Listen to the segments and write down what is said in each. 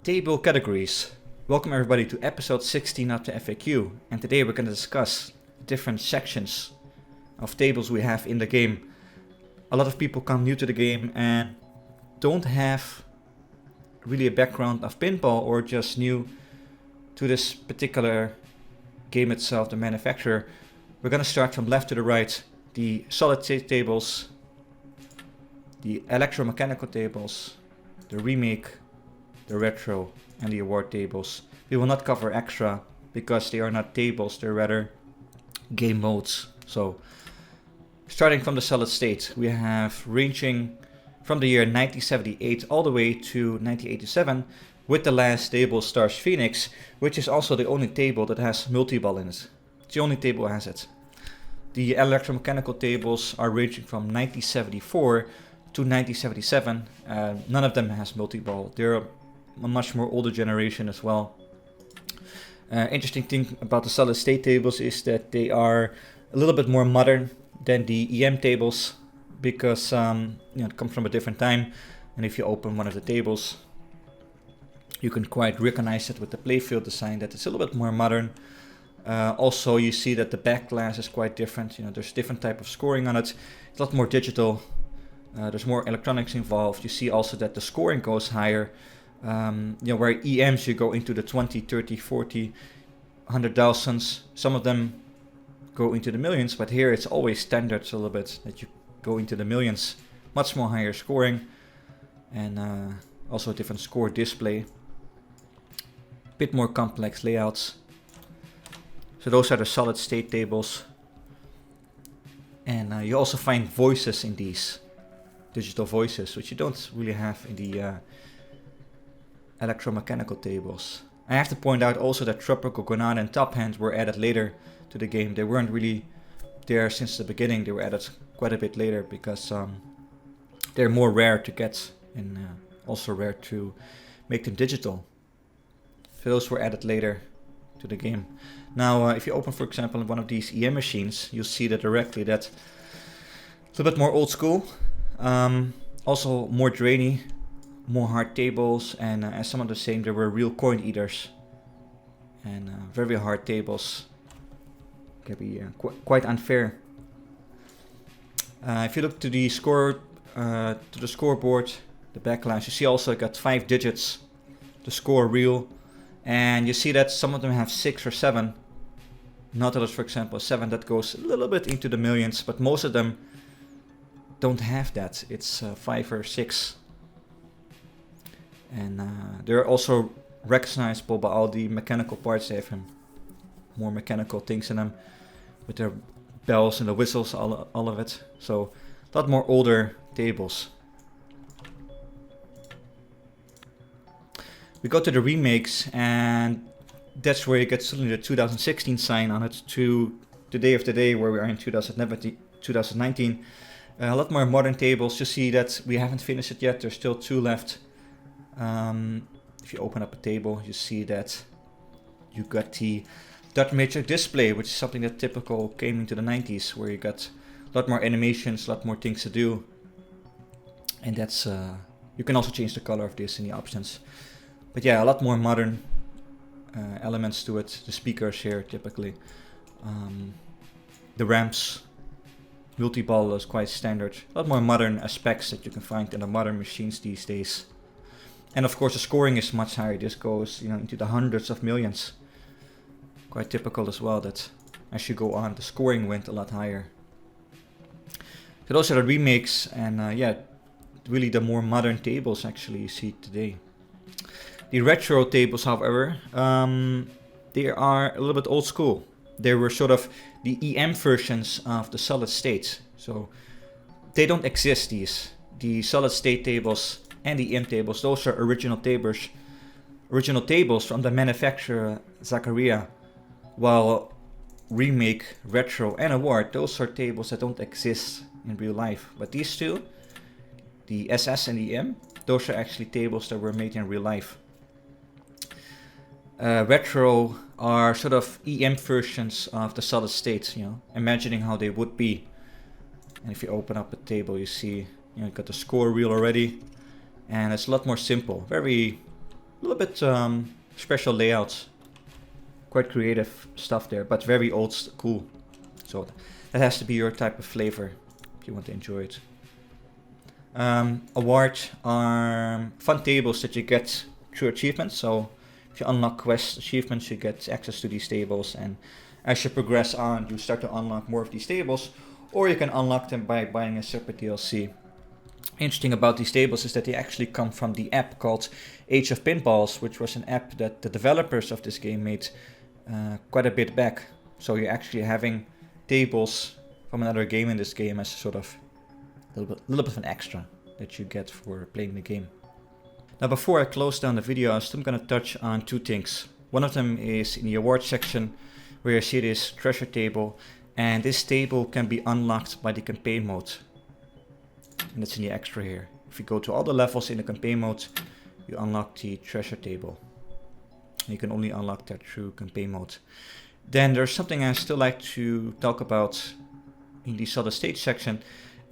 Table categories. Welcome everybody to episode 16 of the FAQ, and today we're going to discuss different sections of tables we have in the game. A lot of people come new to the game and don't have really a background of pinball or just new to this particular game itself, the manufacturer. We're going to start from left to the right, the solid state tables, the electromechanical tables, the remake, the retro, and the award tables. We will not cover extra because they are not tables, they're rather game modes. So starting from the solid state, we have ranging from the year 1978 all the way to 1987 with the last table Stars Phoenix, which is also the only table that has multi-ball in it. It's the only table that has it. The electromechanical tables are ranging from 1974 to 1977. None of them has multi-ball. They're a much more older generation as well. Interesting thing about the solid state tables is that they are a little bit more modern than the EM tables because it comes from a different time, and if you open one of the tables you can quite recognize it with the playfield design that it's a little bit more modern. Also you see that the back glass is quite different. There's different type of scoring on it. It's a lot more digital. There's more electronics involved. You see also that the scoring goes higher. Where EMs you go into the 20, 30, 40, 100,000s. Some of them go into the millions, but here it's always standards a little bit that you go into the millions. Much more higher scoring and also a different score display. Bit more complex layouts. So those are the solid state tables. And you also find voices in these. Digital voices, which you don't really have in the electromechanical tables. I have to point out also that Tropical Granada and Top Hand were added later to the game. They weren't really there since the beginning. They were added quite a bit later because they're more rare to get and also rare to make them digital. So those were added later to the game. Now if you open, for example, one of these EM machines, you'll see that directly that it's a bit more old school. Also more drainy, more hard tables, and as some of the same, there were real coin eaters and very hard tables. Can be quite unfair. If you look to the scoreboard, the backlash, you see also got 5 digits, the score real, and you see that some of them have 6 or 7. Nautilus, for example, 7 that goes a little bit into the millions, but most of them don't have that. It's 5 or 6. And they're also recognizable by all the mechanical parts. They have more mechanical things in them with their bells and the whistles, all of it. So a lot more older tables. We go to the remakes, and that's where you get suddenly the 2016 sign on it to the day of the day where we are in 2019. A lot more modern tables. You see that we haven't finished it yet. There's still 2 left. If you open up a table, you see that you got the dot matrix display, which is something that typical came into the 90s, where you got a lot more animations, a lot more things to do. And that's you can also change the color of this in the options. But yeah, a lot more modern elements to it. The speakers here typically, the ramps. Multi-ball is quite standard. A lot more modern aspects that you can find in the modern machines these days. And of course the scoring is much higher. This goes into the hundreds of millions. Quite typical as well that as you go on the scoring went a lot higher. So those are the remakes, and really the more modern tables actually you see today. The retro tables, however, they are a little bit old school. They were sort of the EM versions of the solid state. So they don't exist, these. The solid state tables and the EM tables, those are original tables from the manufacturer Zaccaria. While remake, retro and award, those are tables that don't exist in real life. But these two, the SS and the EM, those are actually tables that were made in real life. Retro are sort of EM versions of the solid state, imagining how they would be. And if you open up a table, you see, you got the score reel already, and it's a lot more simple, very A little bit special layouts. Quite creative stuff there, but very old school. So that has to be your type of flavor if you want to enjoy it. Award are fun tables that you get through achievements. So if you unlock quest achievements, you get access to these tables, and as you progress on, you start to unlock more of these tables, or you can unlock them by buying a separate DLC. Interesting about these tables is that they actually come from the app called Age of Pinballs, which was an app that the developers of this game made quite a bit back. So you're actually having tables from another game in this game as sort of a little bit of an extra that you get for playing the game. Now before I close down the video, I'm still going to touch on two things. One of them is in the awards section, where you see this treasure table, and this table can be unlocked by the campaign mode. And it's in the extra here. If you go to all the levels in the campaign mode, you unlock the treasure table. You can only unlock that through campaign mode. Then there's something I still like to talk about in the solid state section,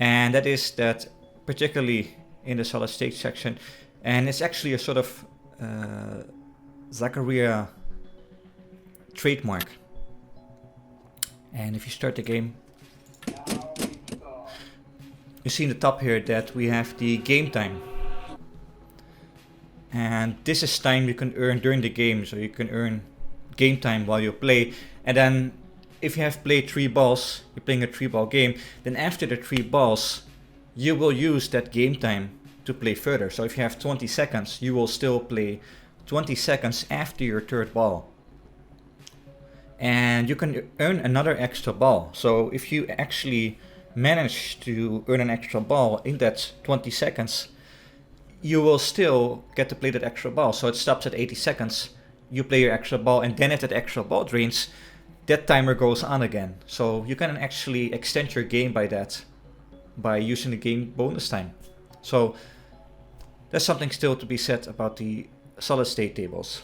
and that is that particularly in the solid state section, and it's actually a sort of Zaccaria trademark. And if you start the game, you see in the top here that we have the game time. And this is time you can earn during the game, so you can earn game time while you play. And then if you have played 3 balls, you're playing a 3-ball game, then after the 3 balls, you will use that game time to play further. So if you have 20 seconds, you will still play 20 seconds after your 3rd ball. And you can earn another extra ball. So if you actually manage to earn an extra ball in that 20 seconds, you will still get to play that extra ball. So it stops at 80 seconds, you play your extra ball, and then if that extra ball drains, that timer goes on again. So you can actually extend your game by that, by using the game bonus time. So there's something still to be said about the solid state tables.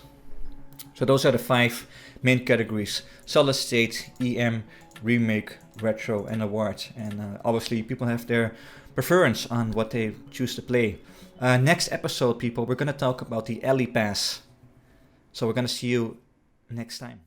So those are the 5 main categories: solid state, EM, remake, retro, and award. And obviously people have their preference on what they choose to play. Next episode, people, we're going to talk about the alley pass. So we're going to see you next time.